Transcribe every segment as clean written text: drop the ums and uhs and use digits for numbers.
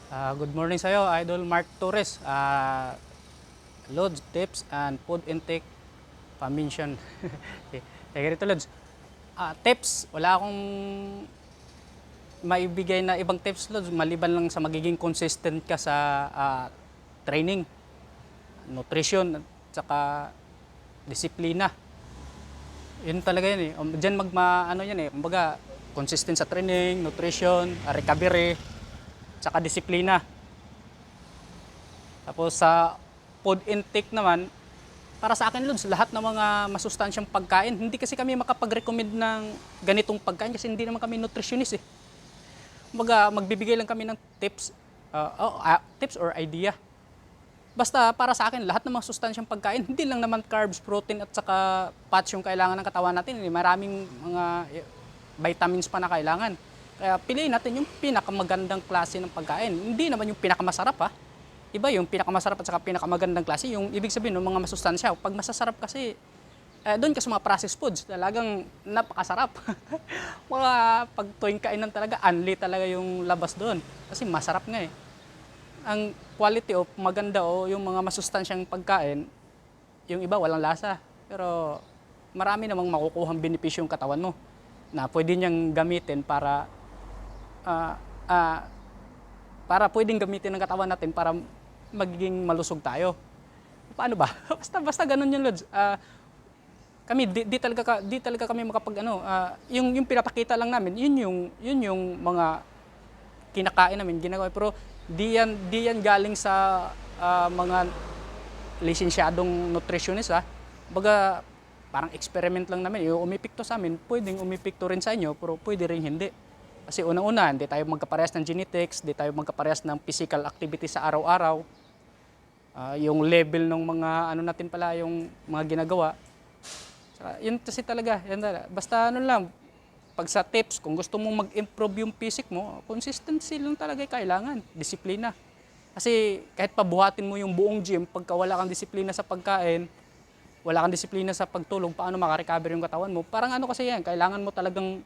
Good morning sa'yo, Idol Mark Torres. Loads, tips, and food intake paminsion. Ganito, Lods. Tips, wala akong maibigay na ibang tips, Lods, maliban lang sa magiging consistent ka sa training, nutrition, at saka disiplina. Yun talaga yun eh. Diyan ano yan eh. Kumbaga, consistent sa training, nutrition, recovery, saka disiplina. Tapos sa food intake naman, para sa akin Lods, lahat ng mga masustansyang pagkain. Hindi kasi kami makapag-recommend ng ganitong pagkain kasi hindi naman kami nutritionist eh. Kumbaga, magbibigay lang kami ng tips, tips or idea. Basta para sa akin, lahat ng mga sustansyang pagkain, hindi lang naman carbs, protein at saka fats yung kailangan ng katawan natin. Maraming mga vitamins pa na kailangan. Kaya piliin natin yung pinakamagandang klase ng pagkain. Hindi naman yung pinakamasarap ha. Iba yung pinakamasarap at saka pinakamagandang klase. Yung ibig sabihin ng mga masustansya. Pag masasarap kasi, doon ka sa mga processed foods, talagang napakasarap. Mga pag tuwing kainan talaga, unli talaga yung labas doon. Kasi masarap nga eh. Ang quality of maganda o yung mga masustansyang pagkain, yung iba walang lasa. Pero marami namang makukuhang benepisyo yung katawan mo na pwede niyang gamitin ah, ah, para pwedeng gamitin ng katawan natin para magiging malusog tayo. Paano ba? Basta ganun yun, Lods. Kami di talaga kami makapag yung pinapakita lang namin, yun yung mga kinakain namin, ginagawa. Pero di yan galing sa mga lisensyadong nutritionist ha. Baga parang experiment lang namin. Yung umipikto sa amin, pwedeng umipikto rin sa inyo, pero pwede rin hindi. Kasi unang-una, hindi tayo magkaparehas ng genetics, hindi tayo magkaparehas ng physical activity sa araw-araw. Yung level ng mga ano natin pala, yung mga ginagawa. Yun kasi talaga, yan talaga. Basta ano lang, pag sa tips, kung gusto mong mag-improve yung physique mo, consistency lang talaga kailangan, disiplina. Kasi kahit pabuhatin mo yung buong gym, pagka wala kang disiplina sa pagkain, wala kang disiplina sa pagtulog, paano makarecover yung katawan mo? Parang ano kasi yan, kailangan mo talagang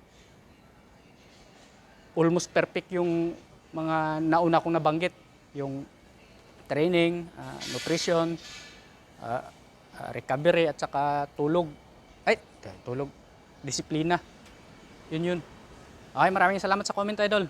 almost perfect yung mga nauna kong nabanggit. Yung training, nutrition, recovery, at saka tulog. Tulog, disiplina. Yun. Okay, maraming salamat sa comment, Idol.